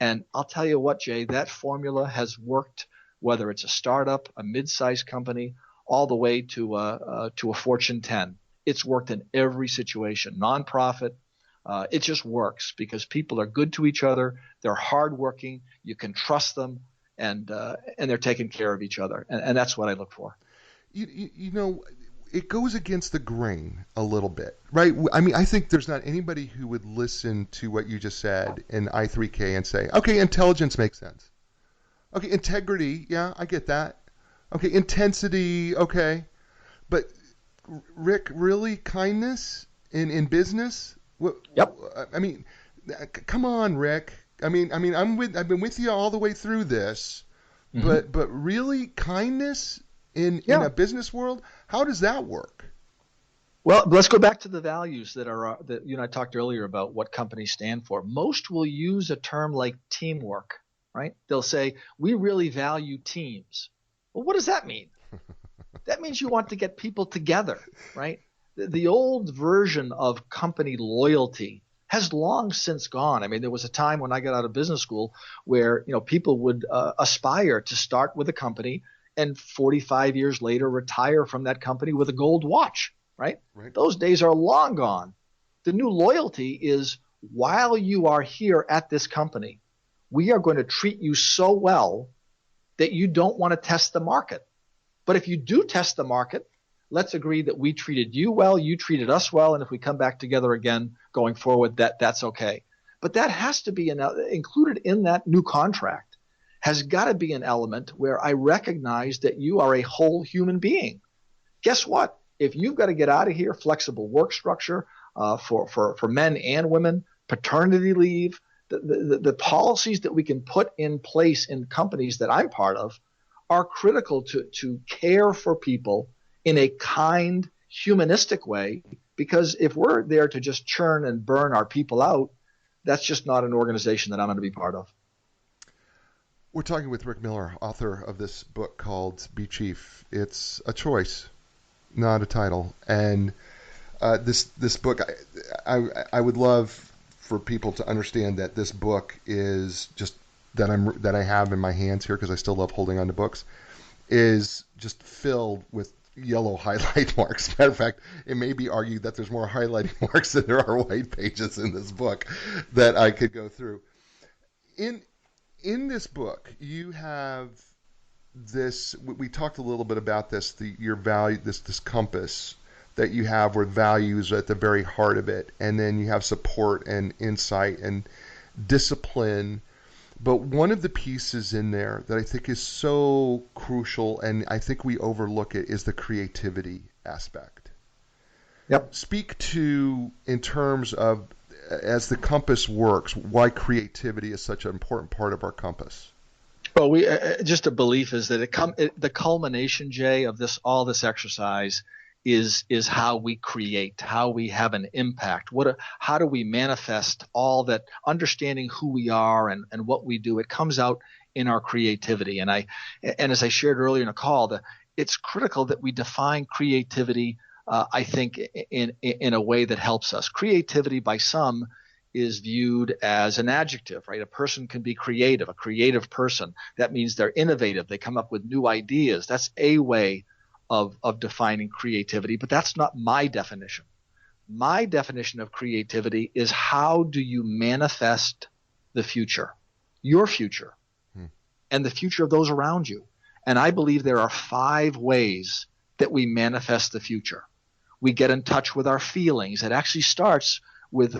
And I'll tell you what, Jay, that formula has worked, whether it's a startup, a mid-sized company, all the way to a Fortune 10. It's worked in every situation. Nonprofit, it just works because people are good to each other. They're hardworking. You can trust them, and they're taking care of each other. And that's what I look for. You know, it goes against the grain a little bit, right? I mean, I think there's not anybody who would listen to what you just said in I3K and say, okay, intelligence makes sense. Okay, integrity, yeah, I get that. Okay, intensity, okay. But Rick, really, kindness in business? Yep. I mean, come on, Rick. I've been with you all the way through this, but really, kindness in a business world, how does that work? Well, let's go back to the values that you and I talked earlier about what companies stand for. Most will use a term like teamwork, right? They'll say, we really value teams. Well, what does that mean? That means you want to get people together, right? The old version of company loyalty has long since gone. I mean, there was a time when I got out of business school where, people would aspire to start with a company and 45 years later retire from that company with a gold watch, right? Those days are long gone. The new loyalty is, while you are here at this company, we are going to treat you so well that you don't want to test the market. But if you do test the market, let's agree that we treated you well, you treated us well, and if we come back together again going forward, that's okay. But that has to be included in that new contract, has got to be an element where I recognize that you are a whole human being. Guess what? If you've got to get out of here, flexible work structure for men and women, paternity leave, the policies that we can put in place in companies that I'm part of are critical to care for people in a kind, humanistic way, because if we're there to just churn and burn our people out, that's just not an organization that I'm going to be part of. We're talking with Rick Miller, author of this book called Be Chief. It's a choice, not a title. And this book, I would love for people to understand that this book is just that I have in my hands here, because I still love holding on to books, is just filled with yellow highlight marks. Matter of fact, it may be argued that there's more highlighting marks than there are white pages in this book that I could go through. In this book, you have this. We talked a little bit about this. Your value, this compass that you have, where values are at the very heart of it, and then you have support and insight and discipline. But one of the pieces in there that I think is so crucial, and I think we overlook it, is the creativity aspect. Yep. Speak to, in terms of, as the compass works, why creativity is such an important part of our compass. Well, just a belief is that the culmination, Jay, of all this exercise is how we create, how we have an impact. How do we manifest all that, understanding who we are and what we do? It comes out in our creativity. And as I shared earlier in a call, it's critical that we define creativity, I think, in a way that helps us. Creativity by some is viewed as an adjective, right? A person can be creative, a creative person. That means they're innovative. They come up with new ideas. That's a way of defining creativity, but that's not my definition. My definition of creativity is how do you manifest the future, your future, and the future of those around you. And I believe there are 5 ways that we manifest the future. We get in touch with our feelings. It actually starts with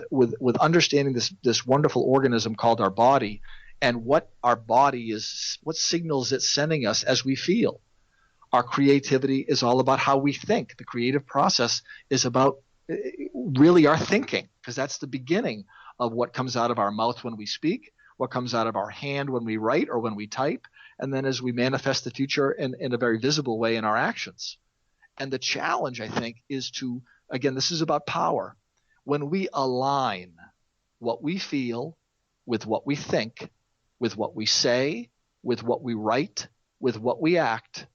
understanding this wonderful organism called our body and what our body is, what signals it's sending us as we feel. Our creativity is all about how we think. The creative process is about really our thinking, because that's the beginning of what comes out of our mouth when we speak, what comes out of our hand when we write or when we type, and then as we manifest the future in a very visible way in our actions. And the challenge, I think, is to, again, this is about power. When we align what we feel with what we think, with what we say, with what we write, with what we act,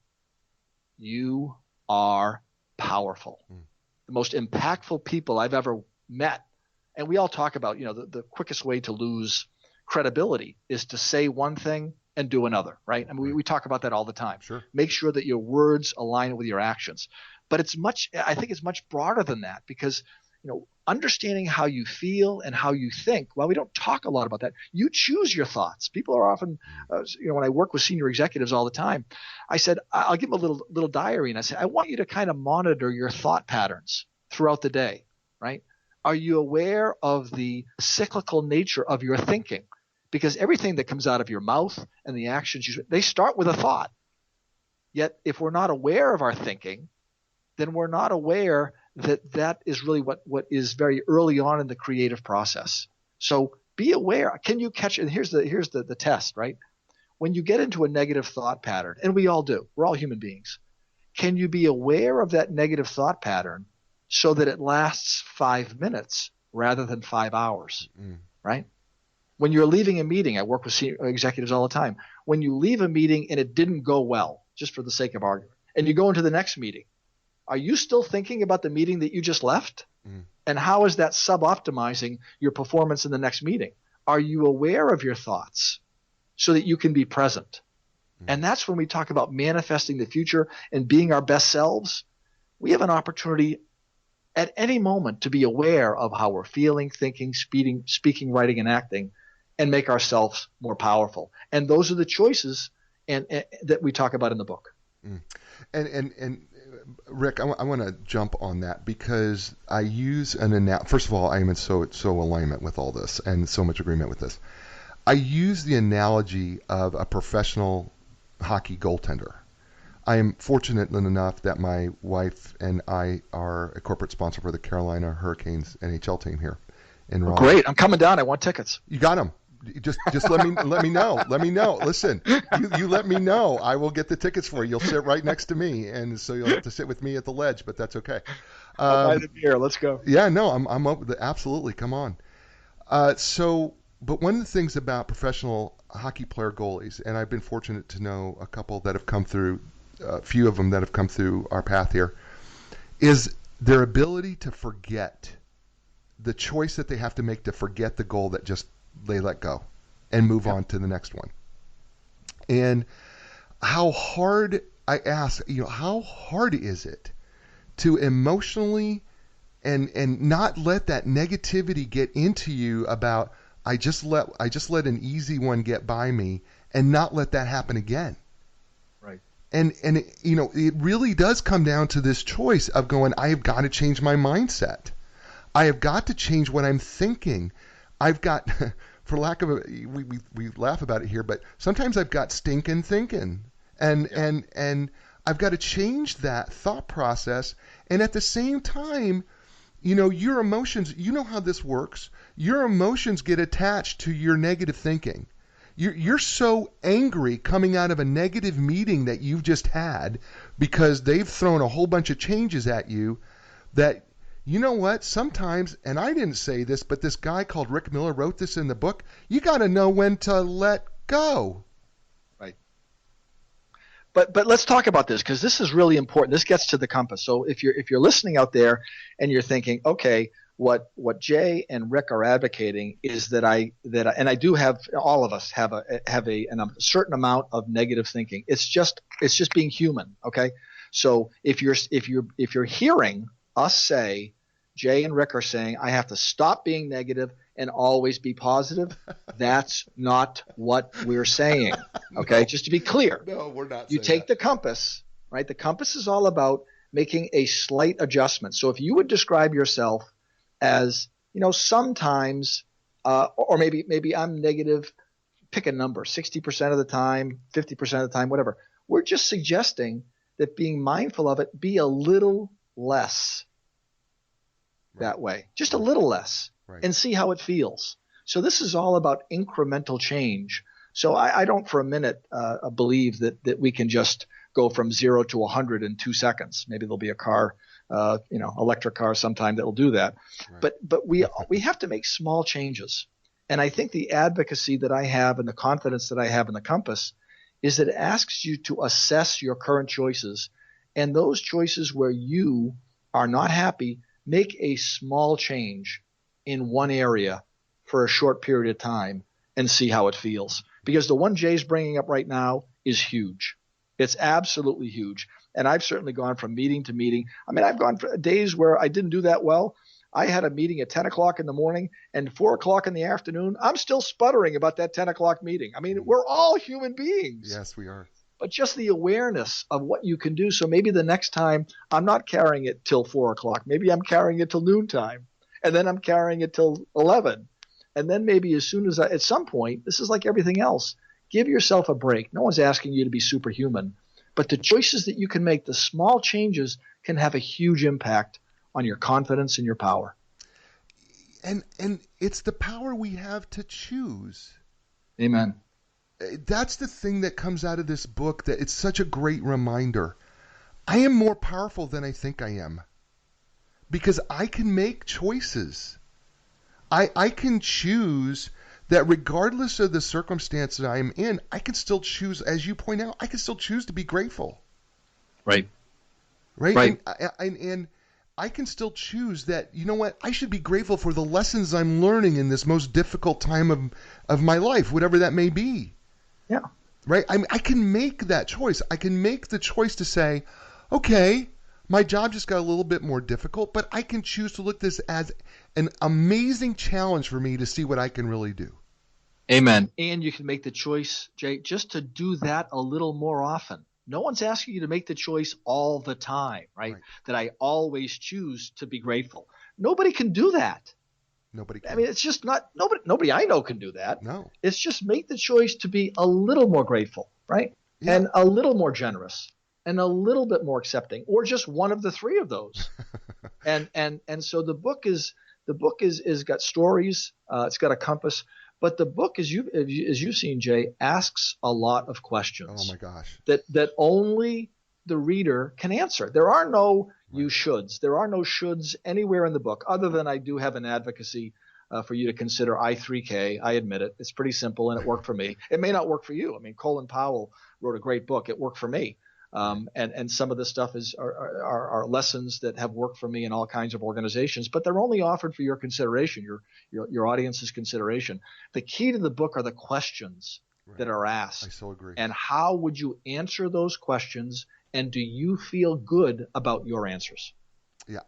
you are powerful. The most impactful people I've ever met, and we all talk about, the quickest way to lose credibility is to say one thing and do another, right? I mean, we talk about that all the time. Sure. Make sure that your words align with your actions. But I think it's much broader than that, because, understanding how you feel and how you think, well, we don't talk a lot about that. You choose your thoughts. People are often, when I work with senior executives all the time, I said, I'll give them a little diary, and I say, I want you to kind of monitor your thought patterns throughout the day, right? Are you aware of the cyclical nature of your thinking? Because everything that comes out of your mouth and the actions, they start with a thought. Yet if we're not aware of our thinking, then we're not aware that is really what is very early on in the creative process. So be aware. Can you catch – and here's the test, right? When you get into a negative thought pattern, and we all do. We're all human beings. Can you be aware of that negative thought pattern so that it lasts 5 minutes rather than 5 hours, right? When you're leaving a meeting, I work with senior executives all the time. When you leave a meeting and it didn't go well, just for the sake of argument, and you go into the next meeting, are you still thinking about the meeting that you just left? And how is that sub-optimizing your performance in the next meeting? Are you aware of your thoughts so that you can be present? And that's when we talk about manifesting the future and being our best selves. We have an opportunity at any moment to be aware of how we're feeling, thinking, speaking, writing, and acting, and make ourselves more powerful. And those are the choices that we talk about in the book. And Rick, I want to jump on that, because I use first of all, I am in so alignment with all this and so much agreement with this. I use the analogy of a professional hockey goaltender. I am fortunate enough that my wife and I are a corporate sponsor for the Carolina Hurricanes NHL team here in Raleigh. Great. I'm coming down. I want tickets. You got them. Just let me know. Let me know. Listen, you let me know. I will get the tickets for you. You'll sit right next to me, and so you'll have to sit with me at the ledge, but that's okay. I'll buy the beer. Let's go. Yeah, no, I'm up with it. Absolutely. Come on. But one of the things about professional hockey player goalies, and I've been fortunate to know a couple that have come through, a few of them that have come through our path here, is their ability to forget the choice that they have to make to forget the goal that just they let go and move on to the next one. And how hard, I ask, how hard is it to emotionally and not let that negativity get into you about I just let an easy one get by me and not let that happen again. Right. And it really does come down to this choice of going, I have got to change my mindset. I have got to change what I'm thinking. I've got, for lack of we laugh about it here, but sometimes I've got stinking thinking, and I've got to change that thought process. And at the same time, your emotions, how this works. Your emotions get attached to your negative thinking. You're so angry coming out of a negative meeting that you've just had because they've thrown a whole bunch of changes at you that, you know what, sometimes, and I didn't say this, but this guy called Rick Miller wrote this in the book, you got to know when to let go. Right. But let's talk about this, because this is really important. This gets to the compass. So if you're listening out there and you're thinking, okay, what Jay and Rick are advocating is that I do have, all of us have a certain amount of negative thinking. It's just being human. Okay. So if you're hearing us say, Jay and Rick are saying, I have to stop being negative and always be positive, that's not what we're saying. Okay, No. just to be clear. No, we're not You saying take that. the compass, right? The compass is all about making a slight adjustment. So if you would describe yourself as, sometimes, or maybe I'm negative, pick a number, 60% of the time, 50% of the time, whatever. We're just suggesting that being mindful of it, be a little less that way, just a little less, and see how it feels. So this is all about incremental change. So I don't for a minute believe that we can just go from 0 to 100 in 2 seconds. Maybe there'll be a car, electric car sometime that will do that. Right. But we have to make small changes. And I think the advocacy that I have and the confidence that I have in the compass is that it asks you to assess your current choices, and those choices where you are not happy, make a small change in one area for a short period of time and see how it feels. Because the one Jay's bringing up right now is huge. It's absolutely huge. And I've certainly gone from meeting to meeting. I mean, I've gone for days where I didn't do that well. I had a meeting at 10 o'clock in the morning, and 4 o'clock in the afternoon, I'm still sputtering about that 10 o'clock meeting. I mean, we're all human beings. Yes, we are. But just the awareness of what you can do. So maybe the next time I'm not carrying it till 4 o'clock. Maybe I'm carrying it till noontime. And then I'm carrying it till 11. And then maybe as soon as at some point, this is like everything else. Give yourself a break. No one's asking you to be superhuman. But the choices that you can make, the small changes, can have a huge impact on your confidence and your power. And it's the power we have to choose. Amen. That's the thing that comes out of this book, that it's such a great reminder. I am more powerful than I think I am, because I can make choices. I can choose that regardless of the circumstances I am in, I can still choose, as you point out, I can still choose to be grateful. Right. Right. And I can still choose that, you know what, I should be grateful for the lessons I'm learning in this most difficult time of my life, whatever that may be. Yeah. Right? I can make that choice. I can make the choice to say, okay, my job just got a little bit more difficult, but I can choose to look at this as an amazing challenge for me to see what I can really do. Amen. And you can make the choice, Jay, just to do that a little more often. No one's asking you to make the choice all the time, right? That I always choose to be grateful. Nobody can do that. Nobody can. I mean, it's just not nobody I know can do that. No. It's just make the choice to be a little more grateful, right? Yeah. And a little more generous and a little bit more accepting, or just one of the three of those. and so the book is got stories, it's got a compass. But the book, as you've seen, Jay, asks a lot of questions. Oh my gosh! That only the reader can answer. There are no you shoulds. There are no shoulds anywhere in the book, other than I do have an advocacy for you to consider I3K. I admit it. It's pretty simple, and it worked for me. It may not work for you. I mean, Colin Powell wrote a great book. It worked for me. And some of this stuff are lessons that have worked for me in all kinds of organizations, but they're only offered for your consideration, your audience's consideration. The key to the book are the questions that are asked. I so agree. And how would you answer those questions? And do you feel good about your answers? Yeah,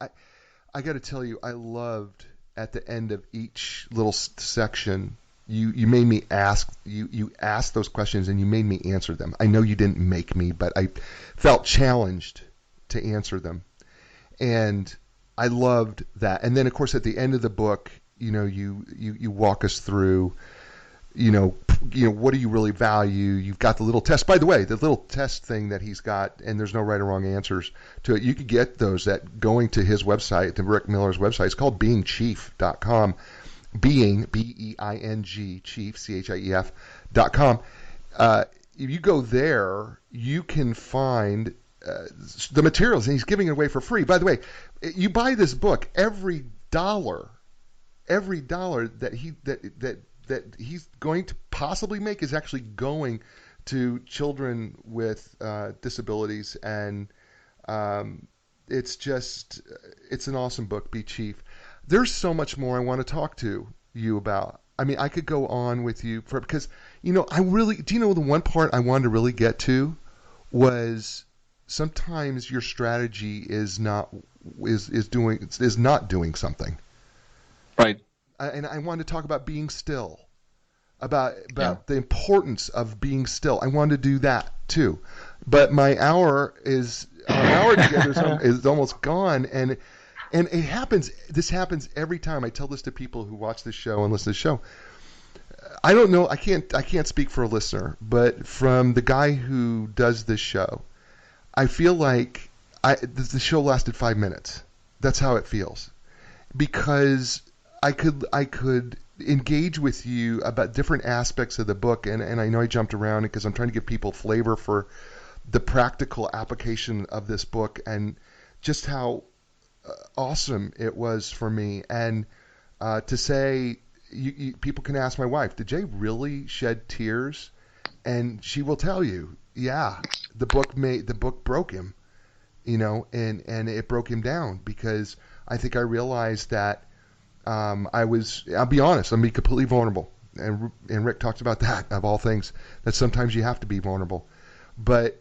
I got to tell you, I loved at the end of each little section. You made me ask, you asked those questions and you made me answer them. I know you didn't make me, but I felt challenged to answer them. And I loved that. And then, of course, at the end of the book, you walk us through, what do you really value? You've got the little test. By the way, the little test thing that he's got, and there's no right or wrong answers to it. You could get those at going to his website, to Rick Miller's website. It's called beingchief.com. Being, B-E-I-N-G, chief, C-H-I-E-F.com. If you go there, you can find the materials, and he's giving it away for free. By the way, you buy this book, every dollar that he's going to possibly make is actually going to children with disabilities, and it's an awesome book, Be Chief. There's so much more I want to talk to you about. I mean, I could go on with you because, do you know the one part I wanted to really get to was sometimes your strategy is not doing something. Right. And I wanted to talk about being still, about Yeah. the importance of being still. I wanted to do that too, but our hour together is almost gone, and it happens. This happens every time. I tell this to people who watch this show and listen to the show. I don't know. I can't speak for a listener, but from the guy who does this show, I feel like the show lasted 5 minutes. That's how it feels, because I could engage with you about different aspects of the book, and I know I jumped around because I'm trying to give people flavor for the practical application of this book and just how awesome it was for me. And to say, people can ask my wife, did Jay really shed tears? And she will tell you, yeah, the book broke him, and it broke him down, because I think I realized that I'll be honest, be completely vulnerable. And Rick talked about that, of all things, that sometimes you have to be vulnerable. But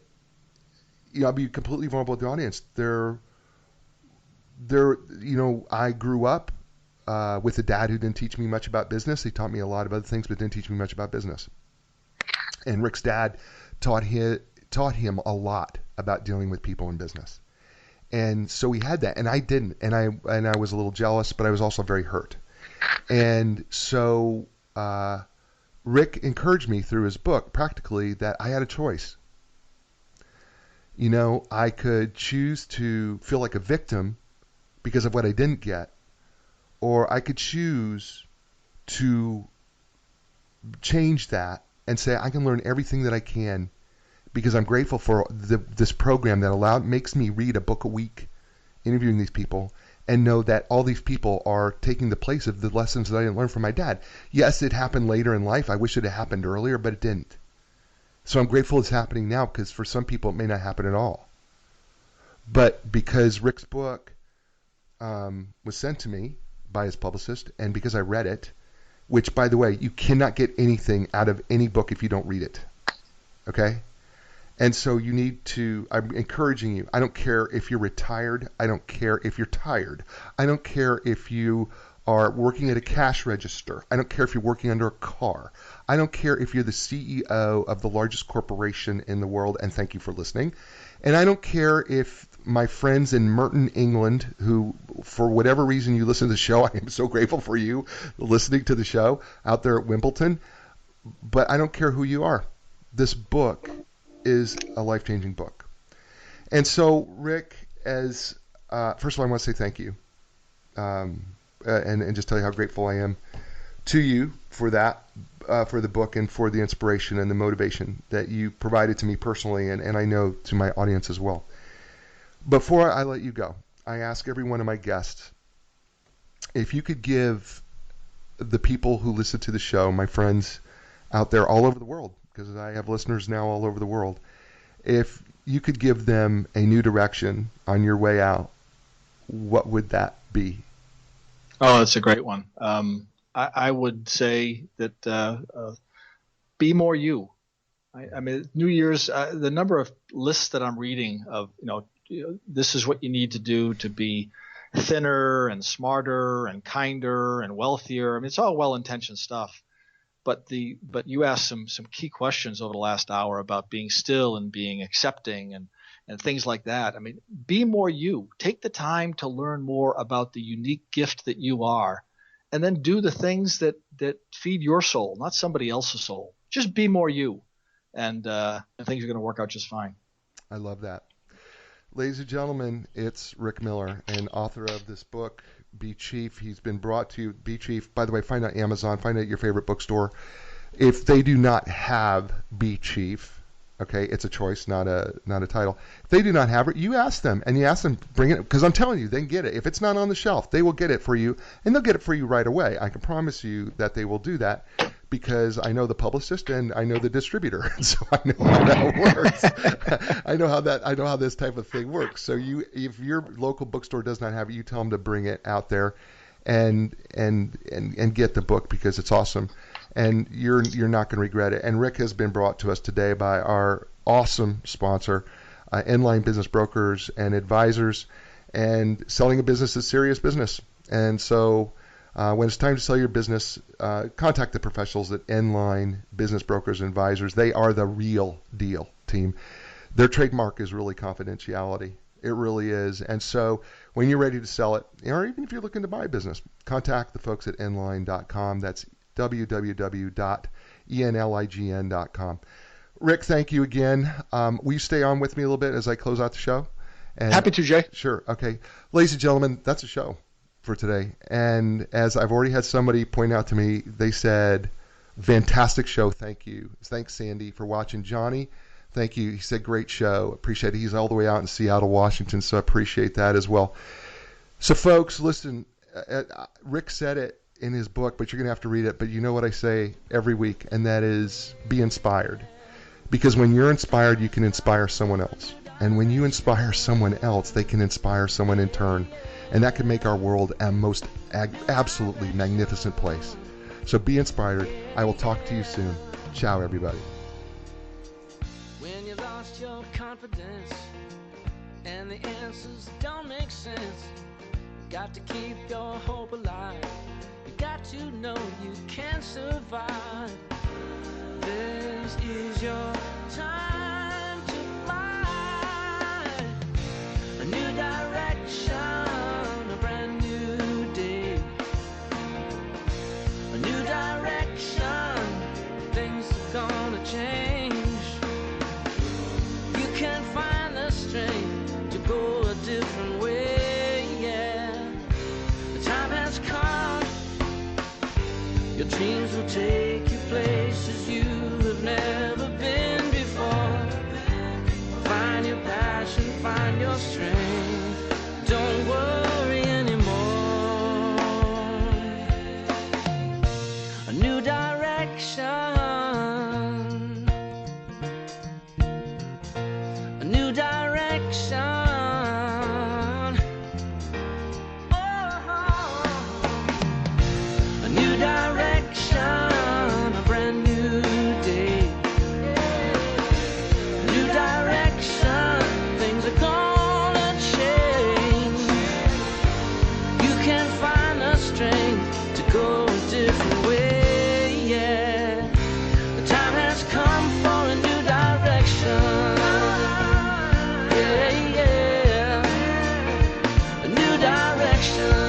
I'll be completely vulnerable with the audience. I grew up with a dad who didn't teach me much about business. He taught me a lot of other things, but didn't teach me much about business. And Rick's dad taught him a lot about dealing with people in business. And so he had that, and I didn't, and I was a little jealous, but I was also very hurt. And so Rick encouraged me through his book, practically, that I had a choice. I could choose to feel like a victim because of what I didn't get, or I could choose to change that and say I can learn everything that I can, because I'm grateful for this program that makes me read a book a week, interviewing these people, and know that all these people are taking the place of the lessons that I didn't learn from my dad. Yes, it happened later in life. I wish it had happened earlier, but it didn't. So I'm grateful it's happening now, because for some people it may not happen at all. But because Rick's book was sent to me by his publicist, and because I read it, which, by the way, you cannot get anything out of any book if you don't read it. Okay? And so I'm encouraging you. I don't care if you're retired. I don't care if you're tired. I don't care if you are working at a cash register. I don't care if you're working under a car. I don't care if you're the CEO of the largest corporation in the world, and thank you for listening. And I don't care if my friends in Merton, England, who, for whatever reason you listen to the show, I am so grateful for you listening to the show out there at Wimbledon, but I don't care who you are. This book is a life-changing book. And so, Rick, first of all, I want to say thank you, and just tell you how grateful I am to you for that, for the book, and for the inspiration and the motivation that you provided to me personally, and I know to my audience as well. Before I let you go, I ask every one of my guests, if you could give the people who listen to the show, my friends out there all over the world, because I have listeners now all over the world, if you could give them a new direction on your way out, what would that be? Oh, that's a great one. I would say that be more you. I mean, New Year's, the number of lists that I'm reading of, this is what you need to do to be thinner and smarter and kinder and wealthier. I mean, it's all well-intentioned stuff. But you asked some key questions over the last hour about being still and being accepting and things like that. I mean, be more you. Take the time to learn more about the unique gift that you are, and then do the things that feed your soul, not somebody else's soul. Just be more you, and things are going to work out just fine. I love that. Ladies and gentlemen, it's Rick Miller, and author of this book, Be Chief. He's been brought to you, Be Chief. By the way, find out Amazon, find out your favorite bookstore. If they do not have Be Chief, okay, it's a choice, not a title. If they do not have it, you ask them, and you ask them, bring it, because I'm telling you, they can get it. If it's not on the shelf, they will get it for you, and they'll get it for you right away. I can promise you that they will do that, because I know the publicist and I know the distributor, and so I know how that works. I know how this type of thing works. So if your local bookstore does not have it, you tell them to bring it out there, and get the book, because it's awesome, and you're not going to regret it. And Rick has been brought to us today by our awesome sponsor, inline business brokers and advisors, and selling a business is serious business. And so when it's time to sell your business, contact the professionals at Inline Business Brokers and Advisors. They are the real deal, team. Their trademark is really confidentiality. It really is. And so when you're ready to sell it, or even if you're looking to buy a business, contact the folks at Inline.com. That's www.enlign.com. Rick, thank you again. Will you stay on with me a little bit as I close out the show? And, happy to, Jay. Sure. Okay. Ladies and gentlemen, that's a show for today. And as I've already had somebody point out to me, they said, fantastic show. Thank you. Thanks, Sandy, for watching. Johnny, thank you. He said, great show. Appreciate it. He's all the way out in Seattle, Washington, so I appreciate that as well. So, folks, listen, Rick said it in his book, but you're going to have to read it. But you know what I say every week, and that is be inspired. Because when you're inspired, you can inspire someone else. And when you inspire someone else, they can inspire someone in turn. And that can make our world a most absolutely magnificent place. So be inspired. I will talk to you soon. Ciao, everybody. When you lost your confidence and the answers don't make sense, you got to keep your hope alive. You got to know you can survive. This is your time to fly. A new direction, a brand new day. A new direction, things are gonna change. You can find the strength to go a different way, yeah. The time has come. Your dreams will take you places you have never been before. Find your passion, find your strength. Don't worry anymore. A new direction. A new direction. Oh, a new direction, a brand new day. A new direction, things are gonna change. You can find the strength to go a different way, yeah. The time has come for a new direction. Yeah, yeah. A new direction.